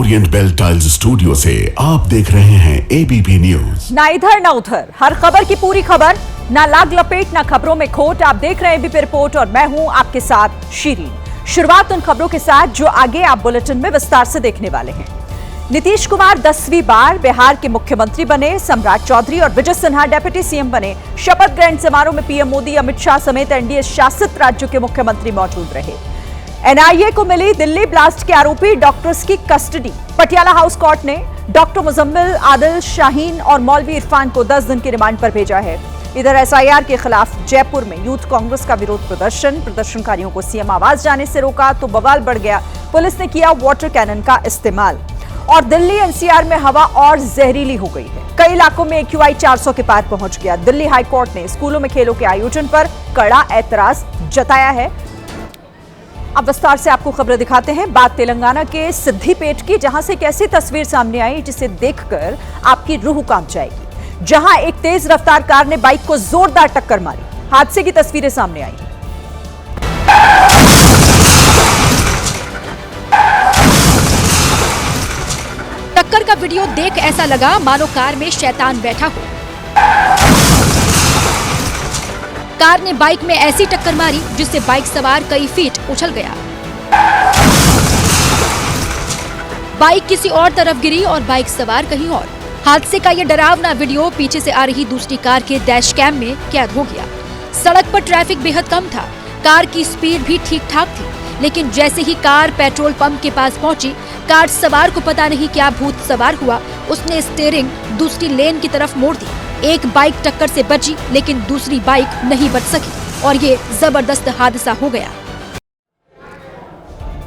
Orient bell tiles studio से आप देख रहे हैं एबीपी न्यूज। ना इधर ना उधर, हर खबर की पूरी खबर, ना लाग लपेट ना खबरों में खोट। आप देख रहे हैं एबीपी रिपोर्ट और मैं हूं आपके साथ शीरीन। शुरुआत उन खबरों के साथ जो आगे आप बुलेटिन में विस्तार से देखने वाले हैं। नीतीश कुमार 10वीं बार बिहार के मुख्यमंत्री बने। सम्राट चौधरी और विजय सिन्हा डिप्टी सीएम बने। शपथ ग्रहण समारोह में पीएम मोदी, अमित शाह समेत एनडीए शासित राज्यों के मुख्यमंत्री मौजूद रहे। एनआईए को मिली दिल्ली ब्लास्ट के आरोपी डॉक्टर्स की कस्टडी। पटियाला हाउस कोर्ट ने डॉक्टर मुजम्मिल, आदिल शाहीन और मौलवी इरफान को 10 दिन की रिमांड पर भेजा है। इधर एसआईआर के खिलाफ जयपुर में यूथ कांग्रेस का विरोध प्रदर्शन। प्रदर्शनकारियों को सीएम आवास जाने से रोका तो बवाल बढ़ गया। पुलिस ने किया वाटर कैनन का इस्तेमाल। और दिल्ली एनसीआर में हवा और जहरीली हो गई है। कई इलाकों में एक्यूआई 400 के पार पहुंच गया। दिल्ली हाई कोर्ट ने स्कूलों में खेलों के आयोजन पर कड़ा ऐतराज जताया है। अब विस्तार से आपको खबरें दिखाते हैं। बात तेलंगाना के सिद्दीपेट की, जहां से एक ऐसी तस्वीर सामने आई जिसे देखकर आपकी रूह कांप जाएगी। जहां एक तेज रफ्तार कार ने बाइक को जोरदार टक्कर मारी। हादसे की तस्वीरें सामने आई। टक्कर का वीडियो देख ऐसा लगा मानो कार में शैतान बैठा हो। कार ने बाइक में ऐसी टक्कर मारी जिससे बाइक सवार कई फीट उछल गया। बाइक किसी और तरफ गिरी और बाइक सवार कहीं और। हादसे का यह डरावना वीडियो पीछे से आ रही दूसरी कार के डैश कैम में कैद हो गया। सड़क पर ट्रैफिक बेहद कम था। कार की स्पीड भी ठीक ठाक थी, लेकिन जैसे ही कार पेट्रोल पंप के पास पहुंची, कार सवार को पता नहीं क्या भूत सवार हुआ। उसने स्टीयरिंग दूसरी लेन की तरफ मोड़ दी। एक बाइक टक्कर से बची, लेकिन दूसरी बाइक नहीं बच सकी और ये जबरदस्त हादसा हो गया।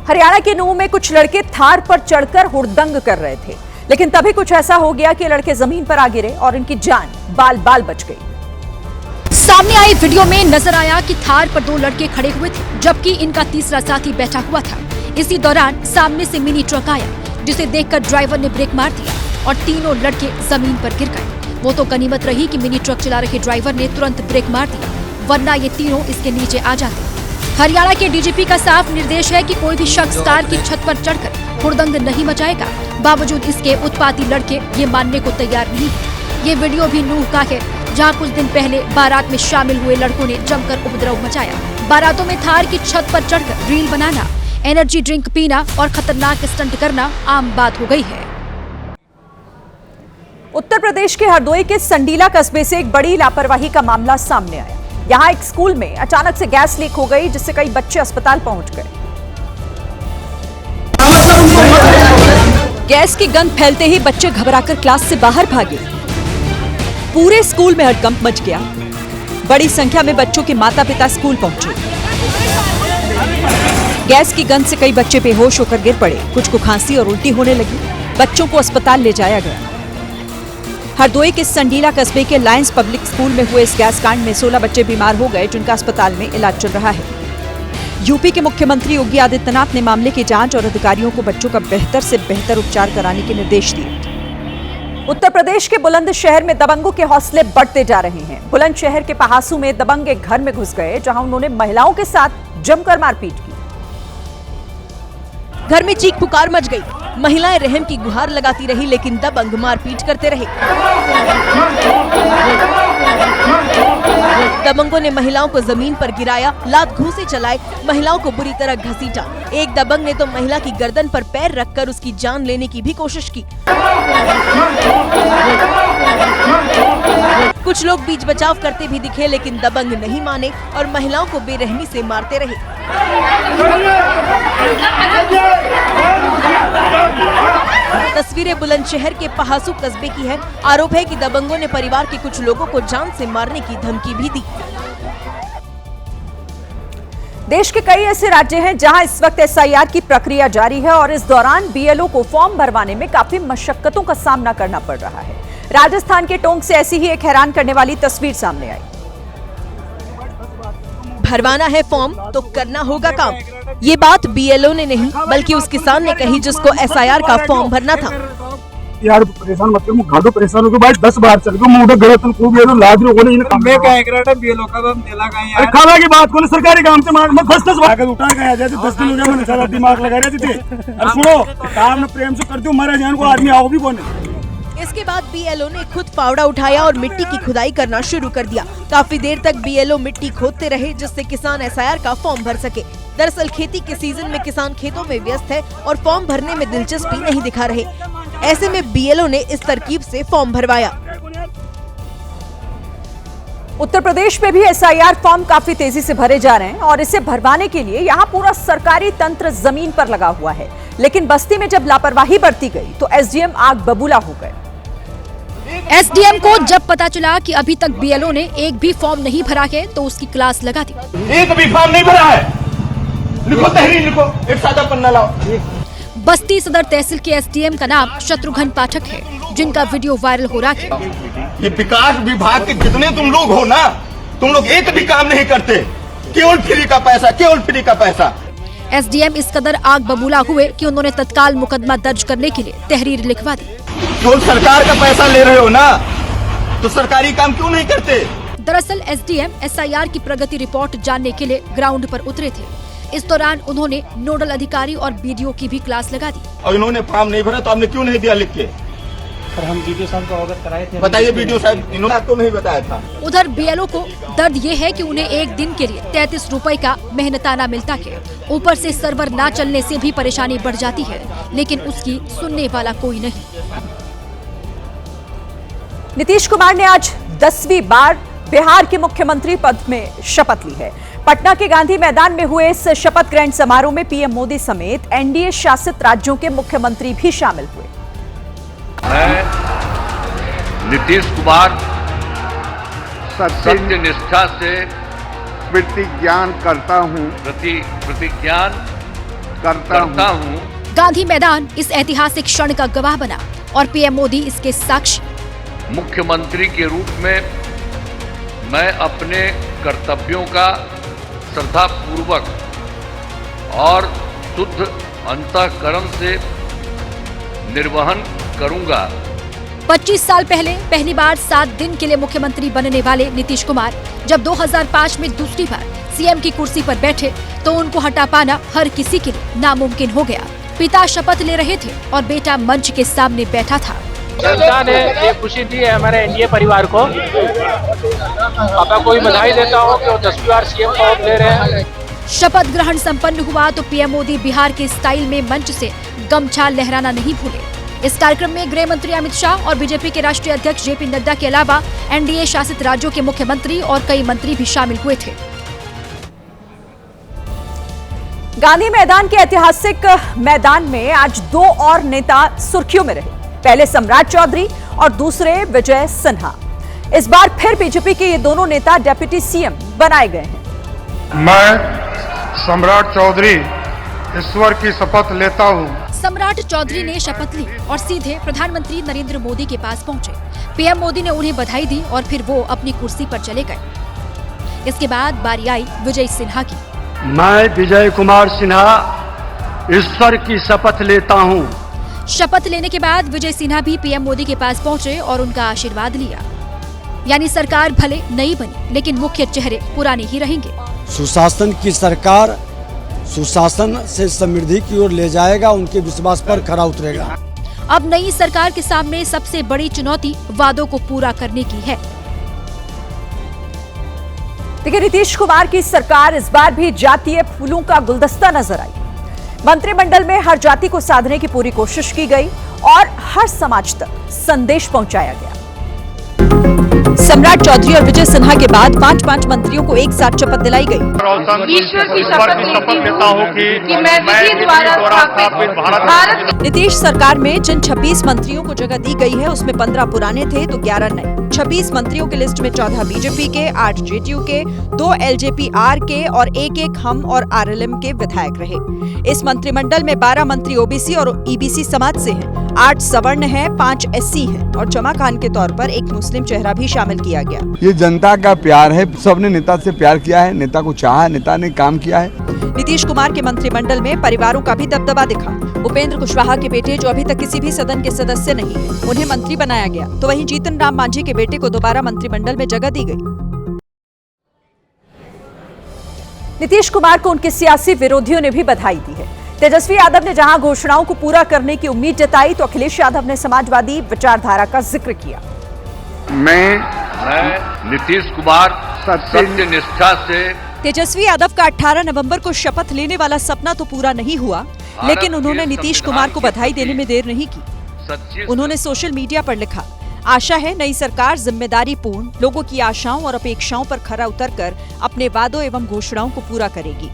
हरियाणा के नूह में कुछ लड़के थार पर चढ़कर हुड़दंग कर रहे थे, लेकिन तभी कुछ ऐसा हो गया कि लड़के जमीन पर आ गिरे और इनकी जान बाल बाल बच गई। सामने आई वीडियो में नजर आया कि थार पर 2 लड़के खड़े हुए थे, जबकि इनका तीसरा साथी बैठा हुआ था। इसी दौरान सामने से मिनी ट्रक आया, जिसे देखकर ड्राइवर ने ब्रेक मार दिया और तीनों लड़के जमीन पर गिर गए। वो तो गनीमत रही कि मिनी ट्रक चला रहे ड्राइवर ने तुरंत ब्रेक मार दिया, वरना ये तीनों इसके नीचे आ जाते। हरियाणा के डीजीपी का साफ निर्देश है कि कोई भी शख्स कार की छत पर चढ़कर हुड़दंग नहीं मचाएगा। बावजूद इसके उत्पाती लड़के ये मानने को तैयार नहीं है। ये वीडियो भी नूह का है, जहाँ कुछ दिन पहले बारात में शामिल हुए लड़कों ने जमकर उपद्रव मचाया। बारातों में थार की छत पर चढ़कर रील बनाना, एनर्जी ड्रिंक पीना और खतरनाक स्टंट करना आम बात हो गई है। उत्तर प्रदेश के हरदोई के संडीला कस्बे से एक बड़ी लापरवाही का मामला सामने आया। यहां एक स्कूल में अचानक से गैस लीक हो गई, जिससे कई बच्चे अस्पताल पहुंच गए। गैस की गंध फैलते ही बच्चे घबराकर क्लास से बाहर भागे। पूरे स्कूल में हड़कंप मच गया। बड़ी संख्या में बच्चों के माता पिता स्कूल पहुंचे। गैस की गंध से कई बच्चे बेहोश होकर गिर पड़े। कुछ को खांसी और उल्टी होने लगी। बच्चों को अस्पताल ले जाया गया। हरदोई के संडीला कस्बे के लायंस पब्लिक स्कूल में हुए इस गैस कांड में 16 बच्चे बीमार हो गए, जिनका अस्पताल में इलाज चल रहा है। यूपी के मुख्यमंत्री योगी आदित्यनाथ ने मामले की जांच और अधिकारियों को बच्चों का बेहतर से बेहतर उपचार कराने के निर्देश दिए। उत्तर प्रदेश के बुलंदशहर में दबंगों के हौसले बढ़ते जा रहे हैं। बुलंदशहर के पहासू में दबंग एक घर में घुस गए, जहां उन्होंने महिलाओं के साथ जमकर मारपीट की। घर में चीख पुकार मच गई। महिलाएं रहम की गुहार लगाती रही, लेकिन दबंग मारपीट करते रहे। दबंगों ने महिलाओं को जमीन पर गिराया, लात घूंसे चलाए, महिलाओं को बुरी तरह घसीटा। एक दबंग ने तो महिला की गर्दन पर पैर रखकर उसकी जान लेने की भी कोशिश की। कुछ लोग बीच बचाव करते भी दिखे, लेकिन दबंग नहीं माने और महिलाओं को बेरहमी से मारते रहे। तस्वीरें बुलंदशहर के पहासू कस्बे की है। आरोप है कि दबंगों ने परिवार के कुछ लोगों को जान से मारने की धमकी भी दी। देश के कई ऐसे राज्य हैं जहां इस वक्त एसआईआर की प्रक्रिया जारी है और इस दौरान बीएलओ को फॉर्म भरवाने में काफी मशक्कतों का सामना करना पड़ रहा है। राजस्थान के टोंक से ऐसी ही एक हैरान करने वाली तस्वीर सामने आई। भरवाना है फॉर्म तो करना होगा काम। ये बात बीएलओ ने नहीं, बल्कि उस किसान ने कही जिसको एसआईआर का फॉर्म भरना था। यार परेशान मत कर, घाटो परेशान हो गए भाई, 10 बार चल गए मुंह गलत खूब ये लाद रो कोने इन मैं क्या एक रहा बीएलओ का हम दिला का अरे खाना की बात कोने सरकारी काम से मार मैं 10 बार उठा गया जैसे 10 दिन हो गए मैंने सारा दिमाग लगा रहे थे। अरे सुनो काम ने प्रेम से कर दो मारे जान को आदमी आओ भी कोने। इसके बाद बीएलओ ने खुद फावड़ा उठाया और मिट्टी की खुदाई करना शुरू कर दिया। काफी देर तक बीएलओ मिट्टी खोदते रहे जिससे किसान एसआईआर का फॉर्म भर सके। दरअसल खेती के सीजन में किसान खेतों में व्यस्त है और फॉर्म भरने में दिलचस्पी नहीं दिखा रहे। ऐसे में बीएलओ ने इस तरकीब से फॉर्म भरवाया। उत्तर प्रदेश में भी एसआईआर फॉर्म काफी तेजी से भरे जा रहे हैं और इसे भरवाने के लिए यहाँ पूरा सरकारी तंत्र जमीन पर लगा हुआ है। लेकिन बस्ती में जब लापरवाही बरती गई तो एसडीएम आग बबूला हो गए। एसडीएम को जब पता चला कि अभी तक बीएलओ ने एक भी फॉर्म नहीं भरा है तो उसकी क्लास लगा दी। एक भी फॉर्म नहीं भरा है, लिखो तहरीर लिखो, एक सादा पन्ना लाओ। बस्ती सदर तहसील के एसडीएम का नाम शत्रुघ्न पाठक है, जिनका वीडियो वायरल हो रहा है। ये विकास विभाग के जितने तुम लोग हो ना, तुम लोग एक भी काम नहीं करते, केवल फ्री का पैसा, केवल फ्री का पैसा। एसडीएम इस कदर आग बबूला हुए कि उन्होंने तत्काल मुकदमा दर्ज करने के लिए तहरीर लिखवा दी। केवल सरकार का पैसा ले रहे हो ना, तो सरकारी काम क्यों नहीं करते? दरअसल एसडीएम एसआईआर की प्रगति रिपोर्ट जानने के लिए ग्राउंड पर उतरे थे। इस दौरान उन्होंने नोडल अधिकारी और बीडीओ की भी क्लास लगा दी। और इन्होंने फॉर्म नहीं भरा तो आपने क्यों नहीं दिया लिख के? सर हम बीडीओ साहब को अवगत कराए थे। बताइए बीडीओ साहब, इन्होंने आपको नहीं बताया था। उधर बीएलओ को दर्द ये है कि उन्हें एक दिन के लिए 33 रुपए का मेहनताना मिलता है। ऊपर से सर्वर ना चलने से भी परेशानी बढ़ जाती है, लेकिन उसकी सुनने वाला कोई नहीं। नीतीश कुमार ने आज 10वीं बार बिहार के मुख्यमंत्री पद में शपथ ली है। पटना के गांधी मैदान में हुए इस शपथ ग्रहण समारोह में पीएम मोदी समेत एनडीए शासित राज्यों के मुख्यमंत्री भी शामिल हुए। मैं नीतीश कुमार सत्य निष्ठा से प्रतिज्ञान करता हूँ। गांधी मैदान इस ऐतिहासिक क्षण का गवाह बना और पीएम मोदी इसके साक्षी। मुख्यमंत्री के रूप में मैं अपने कर्तव्यों का श्रद्धापूर्वक और शुद्ध अंतःकरण से निर्वहन करूंगा। 25 साल पहले पहली बार 7 दिन के लिए मुख्यमंत्री बनने वाले नीतीश कुमार जब 2005 में दूसरी बार सीएम की कुर्सी पर बैठे तो उनको हटा पाना हर किसी के लिए नामुमकिन हो गया। पिता शपथ ले रहे थे और बेटा मंच के सामने बैठा था। जनता ने ये खुशी दी है हमारे एनडीए परिवार को। पापा को भी बधाई देता हूँ कि वो 10वीं बार सीएम का पद ले रहे हैं। शपथ ग्रहण संपन्न हुआ तो पीएम मोदी बिहार के स्टाइल में मंच से गमछा लहराना नहीं भूले। इस कार्यक्रम में गृह मंत्री अमित शाह और बीजेपी के राष्ट्रीय अध्यक्ष जेपी नड्डा के अलावा एनडीए शासित राज्यों के मुख्यमंत्री और कई मंत्री भी शामिल हुए थे। गांधी मैदान के ऐतिहासिक मैदान में आज 2 और नेता सुर्खियों में रहे। पहले सम्राट चौधरी और दूसरे विजय सिन्हा। इस बार फिर बीजेपी के ये दोनों नेता डेप्यूटी सीएम बनाए गए हैं। मैं सम्राट चौधरी ईश्वर की शपथ लेता हूँ। सम्राट चौधरी ने शपथ ली और सीधे प्रधानमंत्री नरेंद्र मोदी के पास पहुंचे। पीएम मोदी ने उन्हें बधाई दी और फिर वो अपनी कुर्सी पर चले गए। इसके बाद बारी आई विजय सिन्हा की। मैं विजय कुमार सिन्हा ईश्वर की शपथ लेता हूँ। शपथ लेने के बाद विजय सिन्हा भी पीएम मोदी के पास पहुंचे और उनका आशीर्वाद लिया। यानी सरकार भले नई बनी लेकिन मुख्य चेहरे पुराने ही रहेंगे। सुशासन की सरकार सुशासन से समृद्धि की ओर ले जाएगा, उनके विश्वास पर खरा उतरेगा। अब नई सरकार के सामने सबसे बड़ी चुनौती वादों को पूरा करने की है। देखिए, नीतीश कुमार की सरकार इस बार भी जातीय फूलों का गुलदस्ता नजर आई। मंत्रिमंडल में हर जाति को साधने की पूरी कोशिश की गई और हर समाज तक संदेश पहुंचाया गया। सम्राट चौधरी और विजय सिन्हा के बाद 5 मंत्रियों को एक साथ शपथ दिलाई गई। ईश्वर की शपथ लेता हूं कि मैं विधि द्वारा स्थापित भारत। नीतीश सरकार में जिन 26 मंत्रियों को जगह दी गई है उसमें 15 पुराने थे तो 11 नए। 26 मंत्रियों की लिस्ट में 14 बीजेपी के, 8 जेडीयू के, 2 एलजेपी आर के और एक हम और आरएलएम के विधायक रहे। इस मंत्रिमंडल में 12 मंत्री ओबीसी और ईबीसी समाज से हैं, 8 सवर्ण हैं, 5 एससी हैं और जमा खान के तौर पर एक मुस्लिम चेहरा भी शामिल किया गया। ये जनता का प्यार है, सबने नेता से प्यार किया है, नेता को चाहा, नेता ने काम किया है। नीतीश कुमार के मंत्रिमंडल में परिवारों का भी दबदबा दिखा। उपेंद्र कुशवाहा के बेटे, जो अभी तक किसी भी सदन के सदस्य नहीं है, उन्हें मंत्री बनाया गया, तो वहीं जीतन राम मांझी के बेटे को दोबारा मंत्रिमंडल में जगह दी गई। नीतीश कुमार को उनके सियासी विरोधियों ने भी बधाई दी है। तेजस्वी यादव ने जहां घोषणाओं को पूरा करने की उम्मीद जताई, तो अखिलेश यादव ने समाजवादी विचारधारा का जिक्र किया। मैं नीतीश कुमार सत्य निष्ठा से। तेजस्वी यादव का 18 नवंबर को शपथ लेने वाला सपना तो पूरा नहीं हुआ, लेकिन उन्होंने नीतीश कुमार को बधाई देने में देर नहीं की। उन्होंने सोशल मीडिया पर लिखा, आशा है नई सरकार जिम्मेदारी पूर्ण लोगों की आशाओं और अपेक्षाओं पर खरा उतरकर अपने वादों एवं घोषणाओं को पूरा करेगी।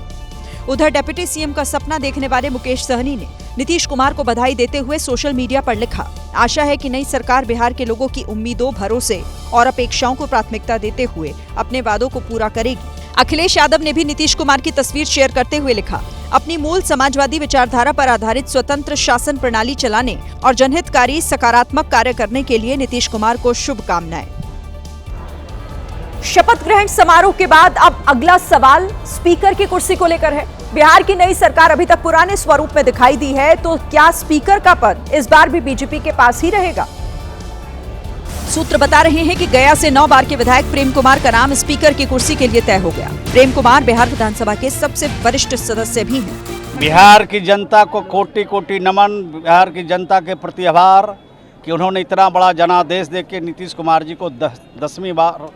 उधर डिप्टी सीएम का सपना देखने वाले मुकेश सहनी ने नीतीश कुमार को बधाई देते हुए सोशल मीडिया पर लिखा, आशा है कि नई सरकार बिहार के लोगों की उम्मीदों, भरोसे और अपेक्षाओं को प्राथमिकता देते हुए अपने वादों को पूरा करेगी। अखिलेश यादव ने भी नीतीश कुमार की तस्वीर शेयर करते हुए लिखा, अपनी मूल समाजवादी विचारधारा पर आधारित स्वतंत्र शासन प्रणाली चलाने और जनहितकारी सकारात्मक कार्य करने के लिए नीतीश कुमार को शुभकामनाएं। शपथ ग्रहण समारोह के बाद अब अगला सवाल स्पीकर की कुर्सी को लेकर है। बिहार की नई सरकार अभी तक पुराने स्वरूप में दिखाई दी है, तो क्या स्पीकर का पद इस बार भी बीजेपी के पास ही रहेगा? सूत्र बता रहे हैं कि गया से 9 बार के विधायक प्रेम कुमार का नाम स्पीकर की कुर्सी के लिए तय हो गया। प्रेम कुमार बिहार विधानसभा के सबसे वरिष्ठ सदस्य भी हैं। बिहार की जनता को कोटि कोटि नमन, बिहार की जनता के प्रति आभार कि उन्होंने इतना बड़ा जनादेश देकर नीतीश कुमार जी को 10वीं बार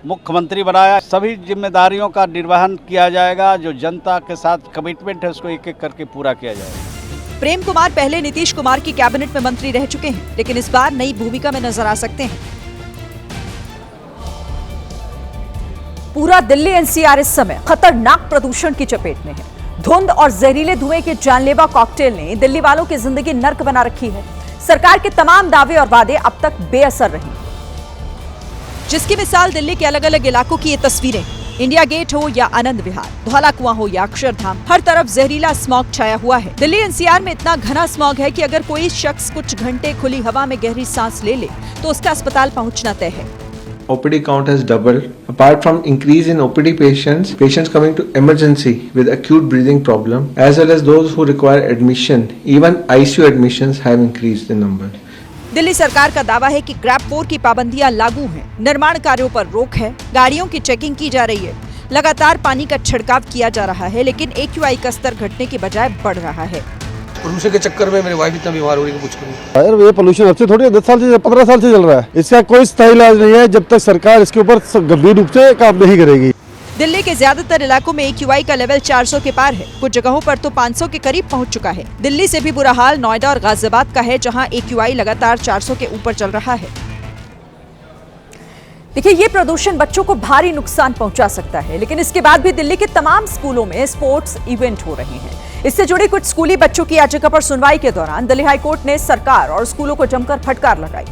मुख्यमंत्री बनाया। सभी जिम्मेदारियों का निर्वहन किया जाएगा, जो जनता के साथ कमिटमेंट है उसको एक एक करके पूरा किया जाएगा। प्रेम कुमार पहले नीतीश कुमार की कैबिनेट में मंत्री रह चुके हैं, लेकिन इस बार नई भूमिका में नजर आ सकते हैं। पूरा दिल्ली एनसीआर इस समय खतरनाक प्रदूषण की चपेट में है। धुंध और जहरीले धुएं के जानलेवा कॉकटेल ने दिल्ली वालों की जिंदगी नर्क बना रखी है। सरकार के तमाम दावे और वादे अब तक बेअसर रहे, जिसकी मिसाल दिल्ली के अलग अलग इलाकों की ये तस्वीरें। इंडिया गेट हो या आनंद विहार, धौला कुआं हो या अक्षरधाम, हर तरफ जहरीला स्मॉग छाया हुआ है। दिल्ली एनसीआर में इतना घना स्मॉग है कि अगर कोई शख्स कुछ घंटे खुली हवा में गहरी सांस ले ले तो उसका अस्पताल पहुंचना तय है। OPD count has doubled. Apart from increase in OPD patients coming to emergency with acute breathing problem, as well as those who require admission, even ICU admissions have increased in number. Delhi सरकार का दावा है कि grab 4 की पाबंदियां लागू हैं, निर्माण कार्यों पर रोक है, गाड़ियों की चेकिंग की जा रही है, लगातार पानी का छिड़काव किया जा रहा है, लेकिन AQI का स्तर घटने के बजाय बढ़ रहा है। पोल्यूशन के चक्कर में मेरी वाइफ इतना बीमार हो रही है, कुछ करूं। यार ये पोल्यूशन अब से थोड़ी 10 साल से 15 साल से चल रहा है। इसका कोई स्थायी इलाज नहीं है जब तक सरकार इसके ऊपर गंभीर रूप से काम नहीं करेगी। दिल्ली के ज्यादातर इलाकों में AQI का लेवल 400 के पार है, कुछ जगहों पर तो 500 के करीब पहुंच चुका है। दिल्ली से भी बुरा हाल नोएडा और गाजियाबाद का है, जहां AQI लगातार 400 के ऊपर चल रहा है। देखिए, ये प्रदूषण बच्चों को भारी नुकसान पहुंचा सकता है, लेकिन इसके बाद भी दिल्ली के तमाम स्कूलों में स्पोर्ट्स इवेंट हो रहे हैं। इससे जुड़े कुछ स्कूली बच्चों की याचिका पर सुनवाई के दौरान दिल्ली हाईकोर्ट ने सरकार और स्कूलों को जमकर फटकार लगाई।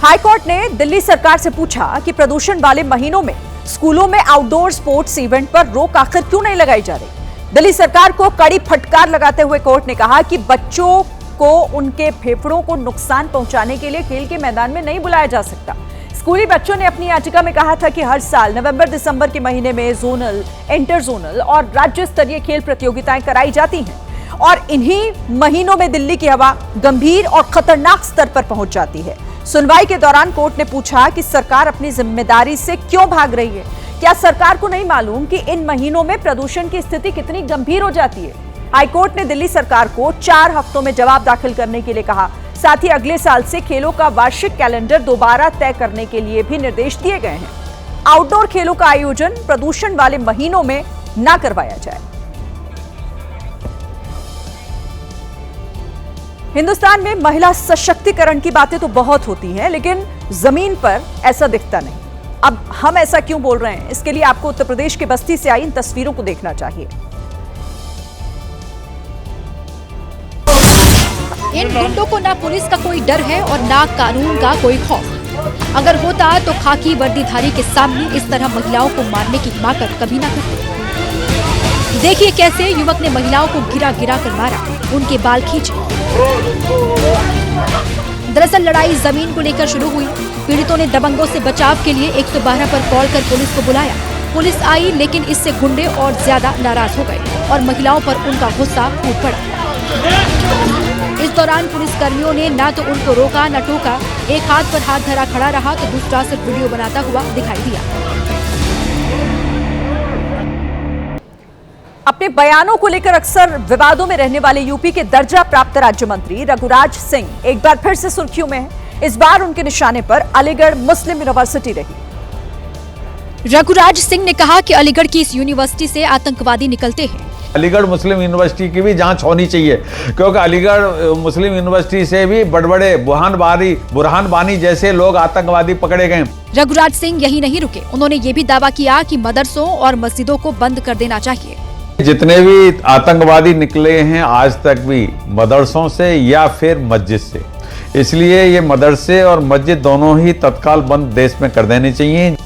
हाईकोर्ट ने दिल्ली सरकार से पूछा कि प्रदूषण वाले महीनों में स्कूलों में आउटडोर स्पोर्ट्स इवेंट पर रोक आखिर क्यों नहीं लगाई जा रही। दिल्ली सरकार को कड़ी फटकार लगाते हुए कोर्ट ने कहा कि बच्चों को उनके फेफड़ों को नुकसान पहुंचाने के लिए खेल के मैदान में नहीं बुलाया जा सकता। स्कूली बच्चों ने अपनी याचिका में कहा था कि हर साल नवंबर-दिसंबर के महीने में जोनल, इंटर जोनल और राज्य स्तरीय खेल प्रतियोगिताएं कराई जाती हैं और इन्हीं महीनों में दिल्ली की हवा गंभीर और खतरनाक स्तर पर पहुंच जाती है। सुनवाई के दौरान कोर्ट ने पूछा कि सरकार अपनी जिम्मेदारी से क्यों भाग रही है। क्या सरकार को नहीं मालूम कि इन महीनों में प्रदूषण की स्थिति कितनी गंभीर हो जाती है। हाईकोर्ट ने दिल्ली सरकार को 4 हफ्तों में जवाब दाखिल करने के लिए कहा। साथ ही अगले साल से खेलों का वार्षिक कैलेंडर दोबारा तय करने के लिए भी निर्देश दिए गए हैं। आउटडोर खेलों का आयोजन प्रदूषण वाले महीनों में न करवाया जाए। हिंदुस्तान में महिला सशक्तिकरण की बातें तो बहुत होती हैं, लेकिन जमीन पर ऐसा दिखता नहीं। अब हम ऐसा क्यों बोल रहे हैं, इसके लिए आपको उत्तर प्रदेश के बस्ती से आई इन तस्वीरों को देखना चाहिए। इन गुंडों को ना पुलिस का कोई डर है और ना कानून का कोई खौफ। अगर होता तो खाकी वर्दीधारी के सामने इस तरह महिलाओं को मारने की हिम्मत कभी ना करते। देखिए कैसे युवक ने महिलाओं को गिरा गिरा कर मारा, उनके बाल खींचे। दरअसल लड़ाई जमीन को लेकर शुरू हुई। पीड़ितों ने दबंगों से बचाव के लिए 112 पर कॉल कर पुलिस को बुलाया। पुलिस आई, लेकिन इससे गुंडे और ज्यादा नाराज हो गए और महिलाओं पर उनका गुस्सा फूट पड़ा। इस दौरान पुलिस कर्मियों ने न तो उनको रोका न टोका, एक हाथ पर हाथ धरा खड़ा रहा तो दूसरा सिर्फ वीडियो बनाता हुआ दिखाई दिया। अपने बयानों को लेकर अक्सर विवादों में रहने वाले यूपी के दर्जा प्राप्त राज्य मंत्री रघुराज सिंह एक बार फिर से सुर्खियों में हैं। इस बार उनके निशाने पर अलीगढ़ मुस्लिम यूनिवर्सिटी रही। रघुराज सिंह ने कहा कि अलीगढ़ की इस यूनिवर्सिटी से आतंकवादी निकलते हैं। अलीगढ़ मुस्लिम यूनिवर्सिटी की भी जांच होनी चाहिए, क्योंकि अलीगढ़ मुस्लिम यूनिवर्सिटी से भी बड़े बुरहान बानी जैसे लोग आतंकवादी पकड़े गए। रघुराज सिंह यही नहीं रुके, उन्होंने ये भी दावा किया कि मदरसों और मस्जिदों को बंद कर देना चाहिए। जितने भी आतंकवादी निकले हैं आज तक भी मदरसों से या फिर मस्जिद से, इसलिए ये मदरसे और मस्जिद दोनों ही तत्काल बंद देश में कर देने चाहिए।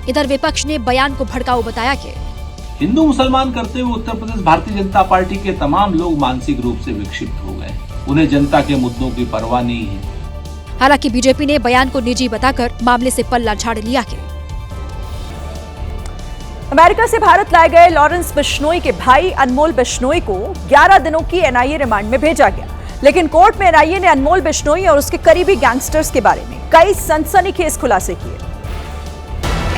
इधर विपक्ष ने बयान को भड़काऊ बताया कि हिंदू मुसलमान करते हुए उत्तर प्रदेश भारतीय जनता पार्टी के तमाम लोग मानसिक रूप से विक्षिप्त हो गए, उन्हें जनता के मुद्दों की परवाह नहीं है। हालांकि बीजेपी ने बयान को निजी बताकर मामले से पल्ला झाड़ लिया कि अमेरिका से भारत लाए गए लॉरेंस बिश्नोई के भाई अनमोल बिश्नोई को 11 दिनों की एनआईए रिमांड में भेजा गया, लेकिन कोर्ट में एनआईए ने अनमोल बिश्नोई और उसके करीबी गैंगस्टर्स के बारे में कई सनसनीखेज खुलासे किए।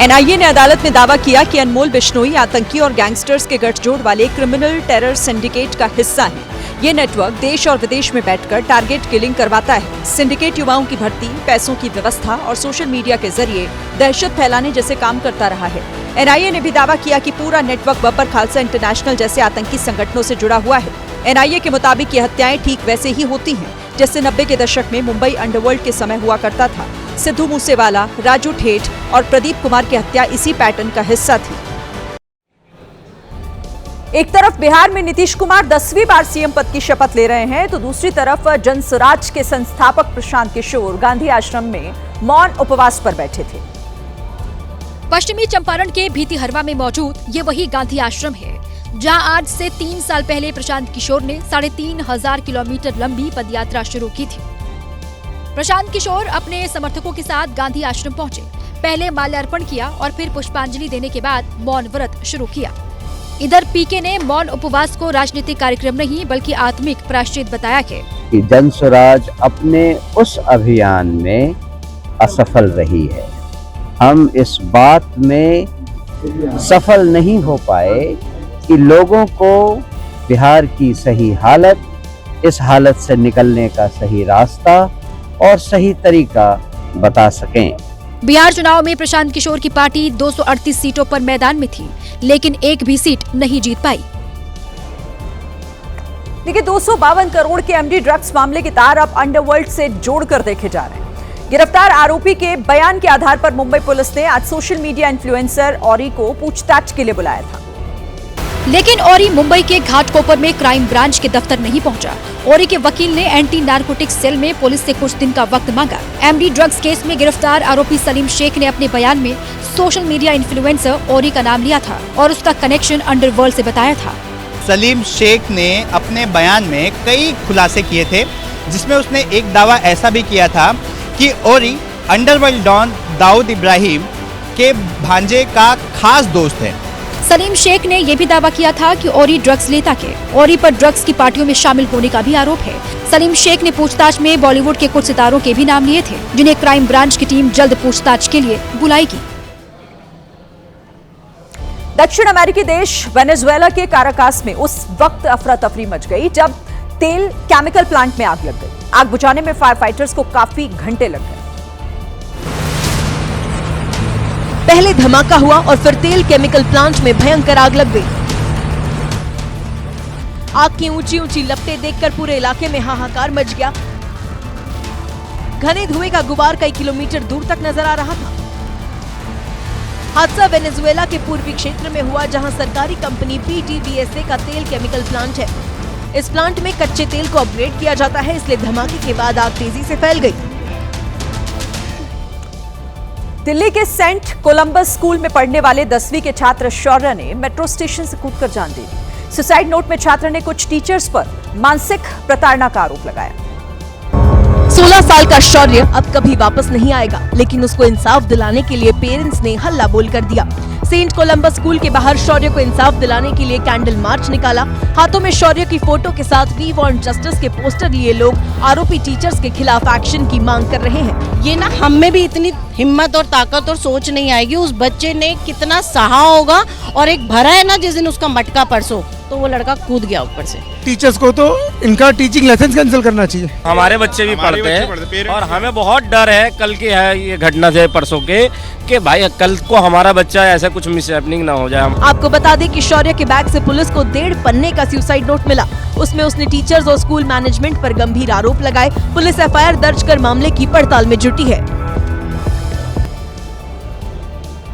एनआईए ने अदालत में दावा किया कि अनमोल बिश्नोई आतंकी और गैंगस्टर्स के गठजोड़ वाले क्रिमिनल टेरर सिंडिकेट का हिस्सा है। ये नेटवर्क देश और विदेश में बैठकर टारगेट किलिंग करवाता है। सिंडिकेट युवाओं की भर्ती, पैसों की व्यवस्था और सोशल मीडिया के जरिए दहशत फैलाने जैसे काम करता रहा है। एनआईए ने भी दावा किया कि पूरा नेटवर्क बब्बर खालसा इंटरनेशनल जैसे आतंकी संगठनों से जुड़ा हुआ है। एनआईए के मुताबिक ये हत्याएं ठीक वैसे ही होती हैं जैसे 90 के दशक में मुंबई अंडरवर्ल्ड के समय हुआ करता था। सिद्धू मूसेवाला, राजू ठेठ और प्रदीप कुमार की हत्या इसी पैटर्न का हिस्सा थी। एक तरफ बिहार में नीतीश कुमार 10वीं बार सीएम पद की शपथ ले रहे हैं, तो दूसरी तरफ जनसुराज के संस्थापक प्रशांत किशोर गांधी आश्रम में मौन उपवास पर बैठे थे। पश्चिमी चंपारण के भीतिहरवा में मौजूद ये वही गांधी आश्रम है जहां आज से 3 साल पहले प्रशांत किशोर ने 3,500 किलोमीटर लंबी पदयात्रा शुरू की थी। प्रशांत किशोर अपने समर्थकों के साथ गांधी आश्रम पहुंचे, पहले माल्यार्पण किया और फिर पुष्पांजलि देने के बाद मौन व्रत शुरू किया। इधर पीके ने मौन उपवास को राजनीतिक कार्यक्रम नहीं बल्कि आत्मिक प्रायश्चित बताया कि जनसुराज अपने उस अभियान में असफल रही है। हम इस बात में सफल नहीं हो पाए कि लोगों को बिहार की सही हालत, इस हालत से निकलने का सही रास्ता और सही तरीका बता सकें। बिहार चुनाव में प्रशांत किशोर की पार्टी 238 सीटों पर मैदान में थी, लेकिन एक भी सीट नहीं जीत पाई। देखिए, 252 करोड़ के एमडी ड्रग्स मामले के तार अब अंडरवर्ल्ड से जोड़कर देखे जा रहे हैं। गिरफ्तार आरोपी के बयान के आधार पर मुंबई पुलिस ने आज सोशल मीडिया इन्फ्लुएंसर औरी को पूछताछ के लिए बुलाया था, लेकिन औरी मुंबई के घाटकोपर में क्राइम ब्रांच के दफ्तर नहीं पहुंचा। औरी के वकील ने एंटी नारकोटिक्स सेल में पुलिस से कुछ दिन का वक्त मांगा। एमडी ड्रग्स केस में गिरफ्तार आरोपी सलीम शेख ने अपने बयान में सोशल मीडिया इन्फ्लुएंसर औरी का नाम लिया था और उसका कनेक्शन अंडरवर्ल्ड से बताया था। सलीम शेख ने अपने बयान में कई खुलासे किए थे, जिसमें उसने एक दावा ऐसा भी किया था कि औरी अंडरवर्ल्ड डॉन दाऊद इब्राहिम के भांजे का खास दोस्त है। सलीम शेख ने यह भी दावा किया था कि औरी ड्रग्स लेता के औरी पर ड्रग्स की पार्टियों में शामिल होने का भी आरोप है। सलीम शेख ने पूछताछ में बॉलीवुड के कुछ सितारों के भी नाम लिए थे, जिन्हें क्राइम ब्रांच की टीम जल्द पूछताछ के लिए बुलाएगी। दक्षिण अमेरिकी देश वेनेजुएला के काराकास में उस वक्त अफरा तफरी मच गई जब तेल केमिकल प्लांट में आग लग गई। आग बुझाने में फायर फाइटर्स को काफी घंटे लग गए। पहले धमाका हुआ और फिर तेल केमिकल प्लांट में भयंकर आग लग गई। आग की ऊंची ऊंची लपटें देखकर पूरे इलाके में हाहाकार मच गया। घने धुएं का गुबार कई किलोमीटर दूर तक नजर आ रहा था। हादसा वेनेजुएला के पूर्वी क्षेत्र में हुआ, जहां सरकारी कंपनी PDVSA का तेल केमिकल प्लांट है। इस प्लांट में कच्चे तेल को अपग्रेड किया जाता है, इसलिए धमाके के बाद आग तेजी से फैल गई। दिल्ली के सेंट कोलंबस स्कूल में पढ़ने वाले 10वीं के छात्र शौर्य ने मेट्रो स्टेशन से कूदकर जान दे दी। सुसाइड नोट में छात्र ने कुछ टीचर्स पर मानसिक प्रताड़ना का आरोप लगाया। 16 साल का शौर्य अब कभी वापस नहीं आएगा, लेकिन उसको इंसाफ दिलाने के लिए पेरेंट्स ने हल्ला बोल कर दिया। सेंट कोलंबस स्कूल के बाहर शौर्य को इंसाफ दिलाने के लिए कैंडल मार्च निकाला। हाथों में शौर्य की फोटो के साथ वी वांट जस्टिस के पोस्टर लिए लोग आरोपी टीचर्स के खिलाफ एक्शन की मांग कर रहे हैं। ये ना हम में भी इतनी हिम्मत और ताकत और सोच नहीं आएगी। उस बच्चे ने कितना सहा होगा, और एक भरा है ना जिस दिन उसका मटका परसों, तो वो लड़का कूद गया ऊपर से। टीचर्स को तो इनका टीचिंग लाइसेंस कैंसिल करना चाहिए। हमारे बच्चे भी पढ़ते हैं और हमें बहुत डर है कल की है ये घटना से परसों के, कि भाई कल को हमारा बच्चा ऐसा कुछ मिसहैपनिंग ना हो जाए। आपको बता दें कि शौर्य के बैग से पुलिस को 1.5 पन्ने का सुसाइड नोट मिला। उसमें उसने टीचर्स और स्कूल मैनेजमेंट पर गंभीर आरोप लगाए। पुलिस एफआईआर दर्ज कर मामले की पड़ताल में जुटी है।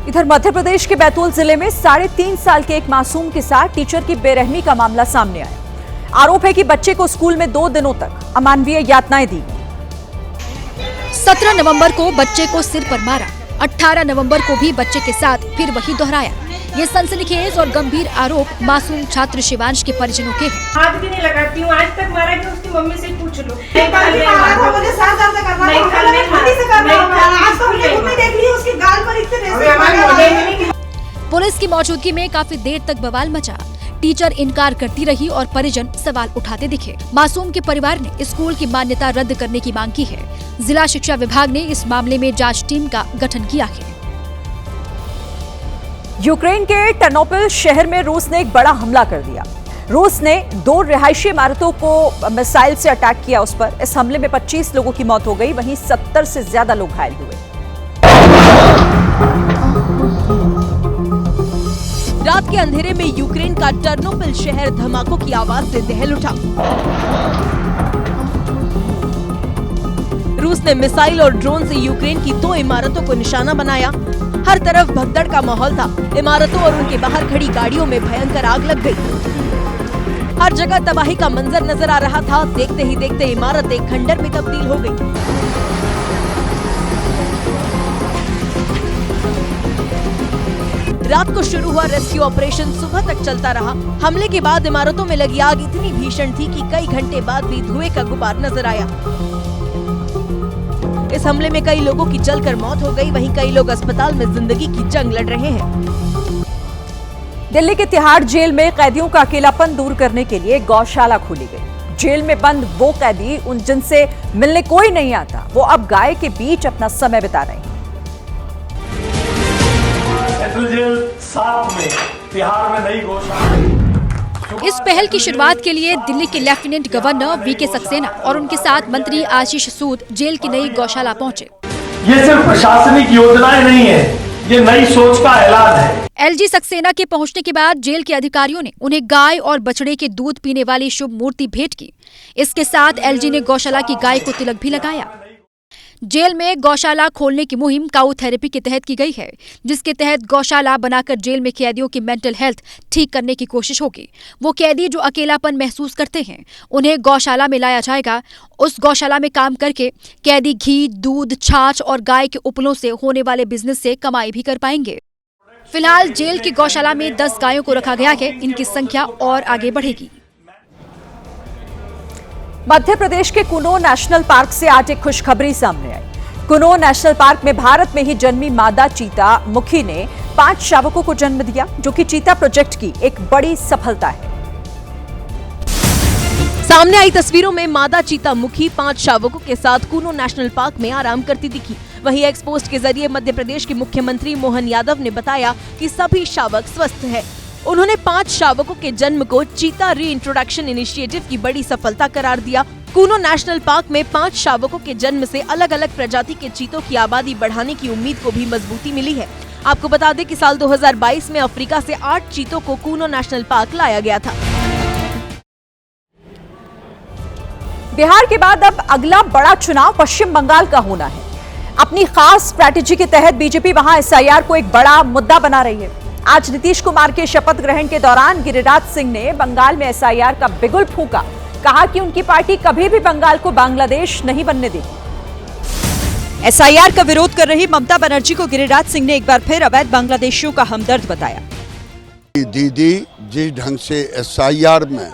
इधर मध्य प्रदेश के बैतूल जिले में 3.5 साल के एक मासूम के साथ टीचर की बेरहमी का मामला सामने आया। आरोप है कि बच्चे को स्कूल में 2 दिनों तक अमानवीय यातनाएं दी। 17 नवंबर को बच्चे को सिर पर मारा। 18 नवंबर को भी बच्चे के साथ फिर वही दोहराया। ये सनसनीखेज और गंभीर आरोप मासूम छात्र शिवांश के परिजनों के हैं। हाथ भी नहीं लगाती हूँ, आज तक मारा कि उसकी मम्मी से पूछ लो। पुलिस की मौजूदगी में काफी देर तक बवाल मचा। टीचर इनकार करती रही और परिजन सवाल उठाते दिखे। मासूम के परिवार ने स्कूल की मान्यता रद्द करने की मांग की है। जिला शिक्षा विभाग ने इस मामले में जांच टीम का गठन किया है। यूक्रेन के टर्नोपिल शहर में रूस ने एक बड़ा हमला कर दिया। रूस ने 2 रिहायशी इमारतों को मिसाइल से अटैक किया उस पर। इस हमले में 25 लोगों की मौत हो गई, वहीं 70 से ज्यादा लोग घायल हुए। रात के अंधेरे में यूक्रेन का टर्नोपिल शहर धमाकों की आवाज से दहल उठा। रूस ने मिसाइल और ड्रोन से यूक्रेन की 2 इमारतों को निशाना बनाया। हर तरफ भगदड़ का माहौल था। इमारतों और उनके बाहर खड़ी गाड़ियों में भयंकर आग लग गई। हर जगह तबाही का मंजर नजर आ रहा था। देखते ही देखते इमारत एक खंडर में तब्दील हो गई। रात को शुरू हुआ रेस्क्यू ऑपरेशन सुबह तक चलता रहा। हमले के बाद इमारतों में लगी आग इतनी भीषण थी कि कई घंटे बाद भी धुएं का गुबार नजर आया। इस हमले में कई लोगों की जलकर मौत हो गई, वहीं कई लोग अस्पताल में जिंदगी की जंग लड़ रहे हैं। दिल्ली के तिहाड़ जेल में कैदियों का अकेलापन दूर करने के लिए गौशाला खोली गई। जेल में बंद वो कैदी उन जिनसे मिलने कोई नहीं आता, वो अब गाय के बीच अपना समय बिता रहे हैं। जेल 7 में तिहाड़ में नई गौशाला। इस पहल की शुरुआत के लिए दिल्ली के लेफ्टिनेंट गवर्नर वीके सक्सेना और उनके साथ मंत्री आशीष सूद जेल की नई गौशाला पहुंचे। ये सिर्फ प्रशासनिक योजनाएं नहीं है, ये नई सोच का ऐलान है। एलजी सक्सेना के पहुंचने के बाद जेल के अधिकारियों ने उन्हें गाय और बछड़े के दूध पीने वाली शुभ मूर्ति भेंट की। इसके साथ एलजी ने गौशाला की गाय को तिलक भी लगाया। जेल में गौशाला खोलने की मुहिम काऊ थेरेपी के तहत की गई है, जिसके तहत गौशाला बनाकर जेल में कैदियों की मेंटल हेल्थ ठीक करने की कोशिश होगी। वो कैदी जो अकेलापन महसूस करते हैं, उन्हें गौशाला में लाया जाएगा। उस गौशाला में काम करके कैदी घी, दूध, छाछ और गाय के उपलों से होने वाले बिजनेस से कमाई भी कर पाएंगे। फिलहाल जेल की गौशाला में 10 गायों को रखा गया है। इनकी संख्या और आगे बढ़ेगी। मध्य प्रदेश के कुनो नेशनल पार्क से आज एक खुशखबरी सामने आई। कुनो नेशनल पार्क में भारत में ही जन्मी मादा चीता मुखी ने 5 शावकों को जन्म दिया, जो कि चीता प्रोजेक्ट की एक बड़ी सफलता है। सामने आई तस्वीरों में मादा चीता मुखी 5 शावकों के साथ कुनो नेशनल पार्क में आराम करती दिखी। वहीं एक्स पोस्ट के जरिए मध्य प्रदेश के मुख्यमंत्री मोहन यादव ने बताया कि सभी शावक स्वस्थ हैं। उन्होंने 5 शावकों के जन्म को चीता री इंट्रोडक्शन इनिशिएटिव की बड़ी सफलता करार दिया। कुनो नेशनल पार्क में 5 शावकों के जन्म से अलग अलग प्रजाति के चीतों की आबादी बढ़ाने की उम्मीद को भी मजबूती मिली है। आपको बता दें कि साल 2022 में अफ्रीका से 8 चीतों को कुनो नेशनल पार्क लाया गया था। बिहार के बाद अब अगला बड़ा चुनाव पश्चिम बंगाल का होना है। अपनी खास स्ट्रैटेजी के तहत बीजेपी वहां एसआईआर को एक बड़ा मुद्दा बना रही है। आज नीतीश कुमार के शपथ ग्रहण के दौरान गिरिराज सिंह ने बंगाल में एसआईआर का बिगुल फूंका। कहा कि उनकी पार्टी कभी भी बंगाल को बांग्लादेश नहीं बनने देगी। एसआईआर का विरोध कर रही ममता बनर्जी को गिरिराज सिंह ने एक बार फिर अवैध बांग्लादेशियों का हमदर्द बताया। दीदी जिस ढंग से एसआईआर में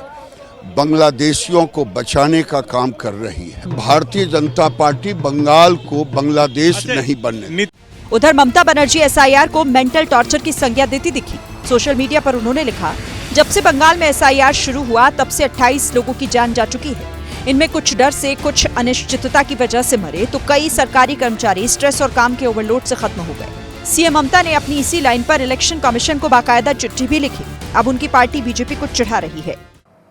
बांग्लादेशियों को बचाने का काम कर रही है, भारतीय जनता पार्टी बंगाल को बांग्लादेश नहीं बनने। उधर ममता बनर्जी एसआईआर को मेंटल टॉर्चर की संज्ञा देती दिखी। सोशल मीडिया पर उन्होंने लिखा, जब से बंगाल में एसआईआर शुरू हुआ तब से 28 लोगों की जान जा चुकी है। इनमें कुछ डर से, कुछ अनिश्चितता की वजह से मरे तो कई सरकारी कर्मचारी स्ट्रेस और काम के ओवरलोड से खत्म हो गए। सीएम ममता ने अपनी इसी लाइन पर इलेक्शन कमीशन को बाकायदा चिट्ठी भी लिखी। अब उनकी पार्टी बीजेपी को चिढ़ा रही है।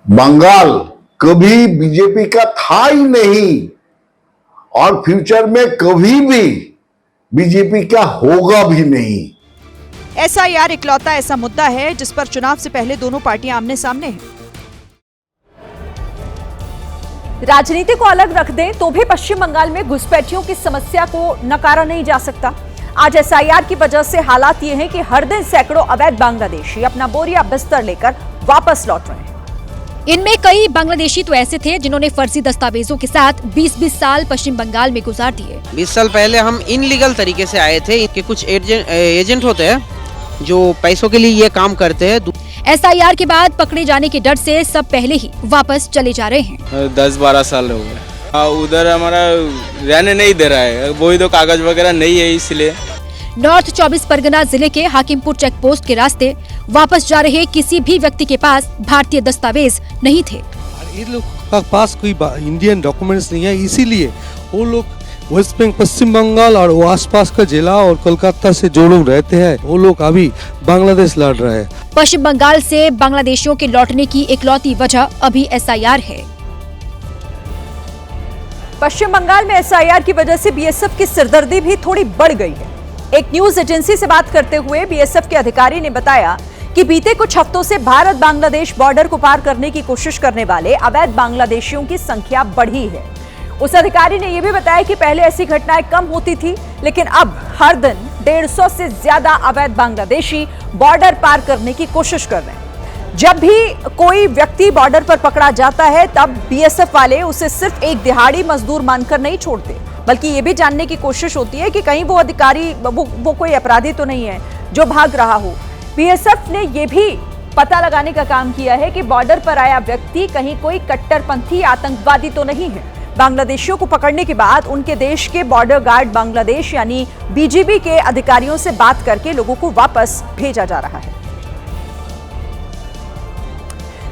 बंगाल कभी बीजेपी का था ही नहीं और फ्यूचर में कभी भी बीजेपी का होगा भी नहीं। एसआईआर इकलौता ऐसा मुद्दा है जिस पर चुनाव से पहले दोनों पार्टियां आमने सामने हैं। राजनीति को अलग रख दें तो भी पश्चिम बंगाल में घुसपैठियों की समस्या को नकारा नहीं जा सकता। आज एसआईआर की वजह से हालात ये हैं कि हर दिन सैकड़ों अवैध बांग्लादेशी अपना बोरिया बिस्तर लेकर वापस लौट रहे हैं। इनमें कई बांग्लादेशी तो ऐसे थे जिन्होंने फर्जी दस्तावेजों के साथ 20-20 साल पश्चिम बंगाल में गुजार दिए। 20 साल पहले हम इनलीगल तरीके से आए थे। इनके कुछ एजेंट होते हैं जो पैसों के लिए ये काम करते हैं। एसआईआर के बाद पकड़े जाने के डर से सब पहले ही वापस चले जा रहे हैं। 10-12 साल हो गए। उधर हमारा रहने नहीं दे रहा है, वही तो कागज वगैरह नहीं है इसलिए। नॉर्थ 24 परगना जिले के हाकिमपुर चेक पोस्ट के रास्ते वापस जा रहे किसी भी व्यक्ति के पास भारतीय दस्तावेज नहीं थे। इन लोग का पास कोई इंडियन डॉक्यूमेंट्स नहीं है, इसीलिए वो लोग वेस्ट बंगाल, पश्चिम बंगाल और वो आसपास का जिला और कोलकाता से जो लोग रहते हैं वो लोग अभी बांग्लादेश लड़ रहे हैं। पश्चिम बंगाल से बांग्लादेशियों के लौटने की इकलौती वजह अभी एसआईआर है। पश्चिम बंगाल में एसआईआर की वजह से बीएसएफ की सिरदर्दी भी थोड़ी बढ़ गई है। एक न्यूज एजेंसी से बात करते हुए बीएसएफ के अधिकारी ने बताया कि बीते कुछ हफ्तों से भारत बांग्लादेश बॉर्डर को पार करने की कोशिश करने वाले अवैध बांग्लादेशियों की संख्या बढ़ी है। उस अधिकारी ने यह भी बताया कि पहले ऐसी घटनाएं कम होती थी, लेकिन अब हर दिन 150 से ज्यादा अवैध बांग्लादेशी बॉर्डर पार करने की कोशिश कर रहे हैं। जब भी कोई व्यक्ति बॉर्डर पर पकड़ा जाता है तब बीएसएफ वाले उसे सिर्फ एक दिहाड़ी मजदूर मानकर नहीं छोड़ते, बल्कि ये भी जानने की कोशिश होती है कि कहीं वो अधिकारी वो कोई अपराधी तो नहीं है जो भाग रहा हो। बीएसएफ ने ये भी पता लगाने का काम किया है कि बॉर्डर पर आया व्यक्ति कहीं कोई कट्टरपंथी आतंकवादी तो नहीं है। बांग्लादेशियों को पकड़ने के बाद उनके देश के बॉर्डर गार्ड बांग्लादेश यानी बीजीबी के अधिकारियों से बात करके लोगों को वापस भेजा जा रहा है।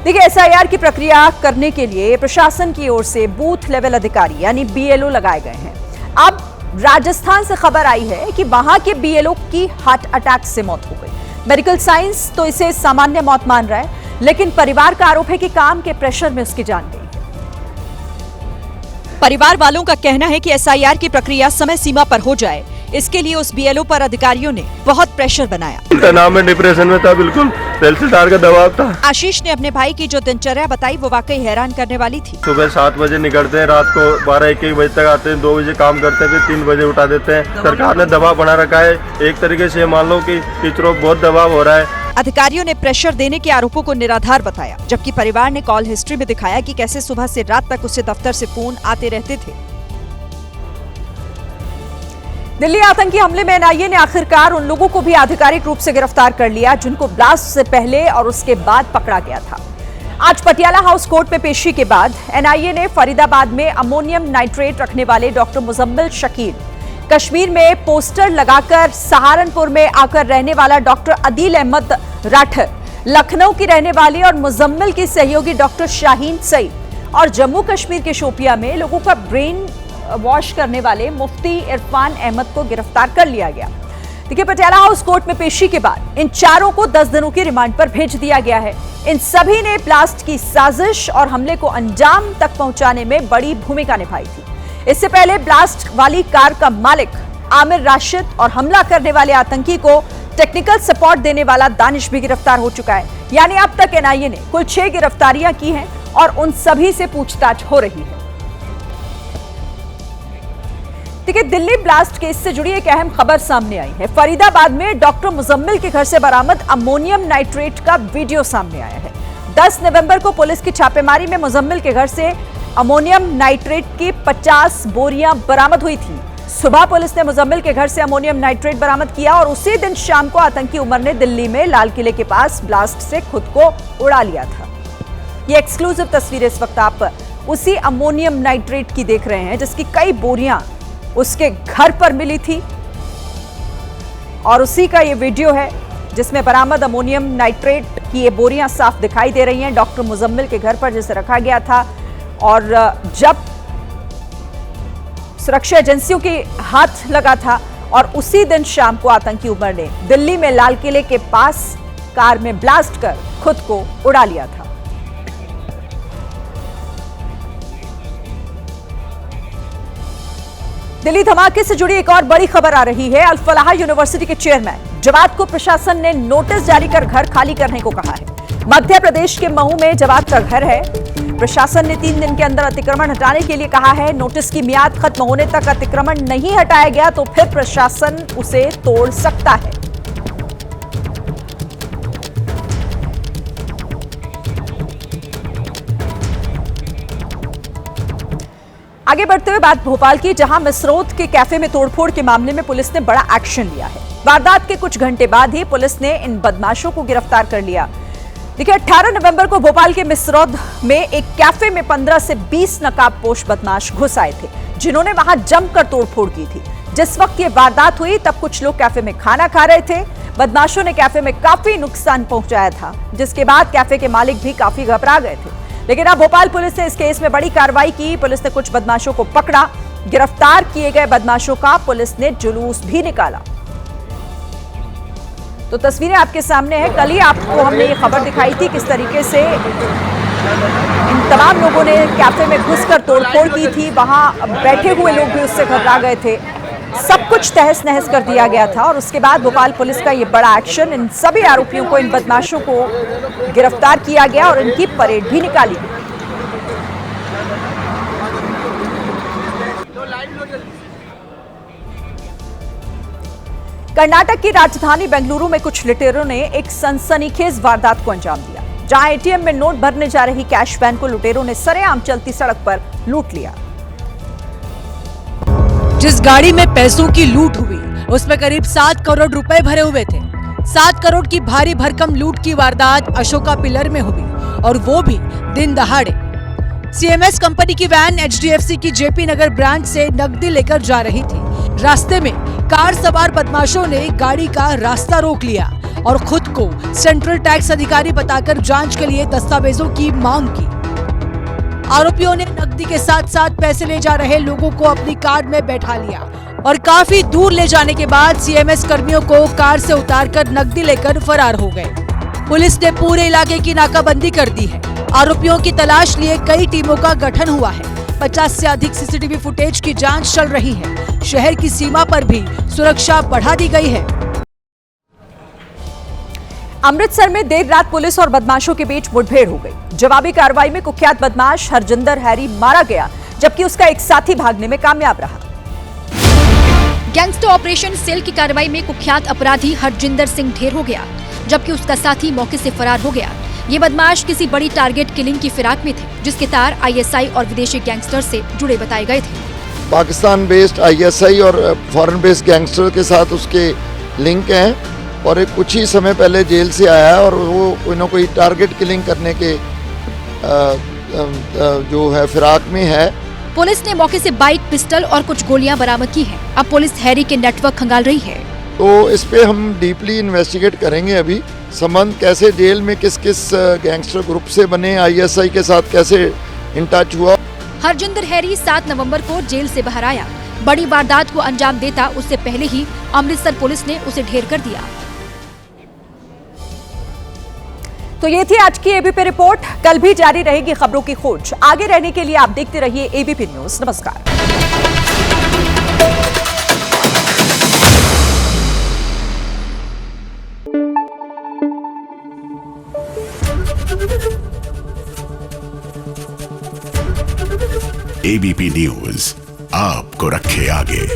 देखिए, एसआईआर की प्रक्रिया करने के लिए प्रशासन की ओर से बूथ लेवल अधिकारी यानी बीएलओ लगाए गए हैं। अब राजस्थान से खबर आई है कि वहां के बीएलओ की हार्ट अटैक से मौत हो गई। मेडिकल साइंस तो इसे सामान्य मौत मान रहा है, लेकिन परिवार का आरोप है कि काम के प्रेशर में उसकी जान गई। परिवार वालों का कहना है कि एसआईआर की प्रक्रिया समय सीमा पर हो जाए, इसके लिए उस बीएलओ पर अधिकारियों ने बहुत प्रेशर बनाया। तनाव में, डिप्रेशन में था, बिल्कुल पेल्सिटार का दबाव था। आशीष ने अपने भाई की जो दिनचर्या बताई वो वाकई हैरान करने वाली थी। सुबह 7 बजे निकलते हैं, रात को 12-1 बजे तक आते हैं, 2 बजे काम करते हैं, फिर 3 बजे उठा देते हैं। सरकार ने दबाव बना रखा है। एक तरीके से मान लो कि टीचरों बहुत दबाव हो रहा है। अधिकारियों ने प्रेशर देने के आरोपों को निराधार बताया, जबकि परिवार ने कॉल हिस्ट्री में दिखाया कि कैसे सुबह से रात तक उसे दफ्तर से फोन आते रहते थे। दिल्ली आतंकी हमले में एनआईए ने आखिरकार उन लोगों को भी आधिकारिक रूप से गिरफ्तार कर लिया जिनको ब्लास्ट से पहले और उसके बाद पकड़ा गया था। आज पटियाला हाउस कोर्ट में पेशी के बाद एनआईए ने फरीदाबाद में अमोनियम नाइट्रेट रखने वाले डॉक्टर मुजम्मिल शकील, कश्मीर में पोस्टर लगाकर सहारनपुर में आकर रहने वाला डॉक्टर अदील अहमद राठर, लखनऊ की रहने वाली और मुजम्मिल की सहयोगी डॉक्टर शाहीन सईद और जम्मू कश्मीर के शोपिया में लोगों का ब्रेन वॉश करने वाले मुफ्ती इरफान अहमद को गिरफ्तार कर लिया गया। देखिए, पटियाला हाउस कोर्ट में पेशी के बाद इन चारों को 10 दिनों की रिमांड पर भेज दिया गया है। इन सभी ने ब्लास्ट की साजिश और हमले को अंजाम तक पहुंचाने में बड़ी भूमिका निभाई थी। इससे पहले ब्लास्ट वाली कार का मालिक आमिर राशिद और हमला करने वाले आतंकी को टेक्निकल सपोर्ट देने वाला दानिश भी गिरफ्तार हो चुका है। यानी अब तक एनआईए ने कुल 6 गिरफ्तारियां की हैं और उन सभी से पूछताछ हो रही है। देखिए, दिल्ली ब्लास्ट केस से जुड़ी एक अहम खबर सामने आई है। फरीदाबाद में डॉक्टर मुजम्मिल के घर से बरामद अमोनियम नाइट्रेट का वीडियो सामने आया है। 10 नवंबर को पुलिस की छापेमारी में मुजम्मिल के घर से अमोनियम नाइट्रेट की 50 बोरियां बरामद हुई थी। सुबह पुलिस ने मुजम्मिल के घर से अमोनियम नाइट्रेट बरामद किया और उसी दिन शाम को आतंकी उमर ने दिल्ली में लाल किले के पास ब्लास्ट से खुद को उड़ा लिया था। ये एक्सक्लूसिव तस्वीरें इस वक्त आप उसी अमोनियम नाइट्रेट की देख रहे हैं जिसकी कई बोरियां उसके घर पर मिली थी। और उसी का ये वीडियो है जिसमें बरामद अमोनियम नाइट्रेट की ये बोरियां साफ दिखाई दे रही हैं डॉक्टर मुजम्मिल के घर पर, जिसे रखा गया था। और जब सुरक्षा एजेंसियों के हाथ लगा था और उसी दिन शाम को आतंकी उमर ने दिल्ली में लाल किले के पास कार में ब्लास्ट कर खुद को उड़ा लिया था। दिल्ली धमाके से जुड़ी एक और बड़ी खबर आ रही है। अल फलाह यूनिवर्सिटी के चेयरमैन जवाद को प्रशासन ने नोटिस जारी कर घर खाली करने को कहा है। मध्य प्रदेश के महू में जवाद का घर है। प्रशासन ने 3 दिन के अंदर अतिक्रमण हटाने के लिए कहा है। नोटिस की मियाद खत्म होने तक अतिक्रमण नहीं हटाया गया तो फिर प्रशासन उसे तोड़ सकता है। आगे बढ़ते हुए बात भोपाल की, जहां मिसरोद के कैफे में तोड़फोड़ के मामले में पुलिस ने बड़ा एक्शन लिया है। वारदात के कुछ घंटे बाद ही पुलिस ने इन बदमाशों को गिरफ्तार कर लिया। देखिए 18 नवंबर को भोपाल के मिसरोद में एक कैफे में 15 से 20 नकाबपोश बदमाश घुस आए थे, जिन्होंने वहां जमकर तोड़फोड़ की थी। जिस वक्त ये वारदात हुई तब कुछ लोग कैफे में खाना खा रहे थे। बदमाशों ने कैफे में काफी नुकसान पहुंचाया था, जिसके बाद कैफे के मालिक भी काफी घबरा गए थे। लेकिन अब भोपाल पुलिस ने इस केस में बड़ी कार्रवाई की। पुलिस ने कुछ बदमाशों को पकड़ा। गिरफ्तार किए गए बदमाशों का पुलिस ने जुलूस भी निकाला। तो तस्वीरें आपके सामने है। कल ही आपको हमने ये खबर दिखाई थी किस तरीके से इन तमाम लोगों ने कैफे में घुसकर तोड़फोड़ की थी। वहां बैठे हुए लोग भी उससे घबरा गए थे। सब कुछ तहस नहस कर दिया गया था और उसके बाद भोपाल पुलिस का ये बड़ा एक्शन, इन सभी आरोपियों को, इन बदमाशों को गिरफ्तार किया गया और इनकी परेड भी निकाली गई। कर्नाटक की राजधानी बेंगलुरु में कुछ लुटेरों ने एक सनसनीखेज वारदात को अंजाम दिया, जहां एटीएम में नोट भरने जा रही कैश वैन को लुटेरों ने सरेआम चलती सड़क पर लूट लिया। जिस गाड़ी में पैसों की लूट हुई उसमें करीब 7 करोड़ रुपए भरे हुए थे। 7 करोड़ की भारी भरकम लूट की वारदात अशोका पिलर में हुई और वो भी दिन दहाड़े। सीएमएस कंपनी की वैन एचडीएफसी की जेपी नगर ब्रांच से नकदी लेकर जा रही थी। रास्ते में कार सवार बदमाशों ने गाड़ी का रास्ता रोक लिया और खुद को सेंट्रल टैक्स अधिकारी बताकर जांच के लिए दस्तावेजों की मांग की। आरोपियों ने नकदी के साथ साथ पैसे ले जा रहे लोगों को अपनी कार में बैठा लिया और काफी दूर ले जाने के बाद सीएमएस कर्मियों को कार से उतारकर नकदी लेकर फरार हो गए। पुलिस ने पूरे इलाके की नाकाबंदी कर दी है। आरोपियों की तलाश लिए कई टीमों का गठन हुआ है। 50 से अधिक सीसीटीवी फुटेज की जांच चल रही है। शहर की सीमा पर भी सुरक्षा बढ़ा दी गई है। अमृतसर में देर रात पुलिस और बदमाशों के बीच मुठभेड़ हो गई। जवाबी कार्रवाई में कुख्यात बदमाश हरजिंदर हैरी मारा गया, जबकि उसका एक साथी भागने में कामयाब रहा। गैंगस्टर ऑपरेशन सेल की कार्रवाई में कुख्यात अपराधी हरजिंदर सिंह ढेर हो गया, जबकि उसका साथी मौके से फरार हो गया। ये बदमाश किसी बड़ी टारगेट किलिंग की फिराक में थे, जिसके तार आईएसआई और विदेशी गैंगस्टर से जुड़े बताए गए थे। पाकिस्तान बेस्ड आईएसआई और फॉरेन बेस्ड गैंगस्टर के साथ उसके लिंक हैं और एक कुछ ही समय पहले जेल से आया है और वो कोई ना कोई टारगेट किलिंग करने के जो है फिराक में है। पुलिस ने मौके से बाइक, पिस्टल और कुछ गोलियां बरामद की हैं। अब पुलिस हैरी के नेटवर्क खंगाल रही है। तो इस पे हम डीपली इन्वेस्टिगेट करेंगे। अभी संबंध कैसे जेल में किस किस गैंगस्टर ग्रुप से बने, आईएसआई के साथ कैसे इन टच हुआ। हरजिंदर हैरी 7 नवंबर को जेल से बाहर आया। बड़ी वारदात को अंजाम देता उससे पहले ही अमृतसर पुलिस ने उसे ढेर कर दिया। तो ये थी आज की एबीपी रिपोर्ट। कल भी जारी रहेगी खबरों की खोज। आगे रहने के लिए आप देखते रहिए एबीपी न्यूज। नमस्कार। एबीपी न्यूज आपको रखे आगे।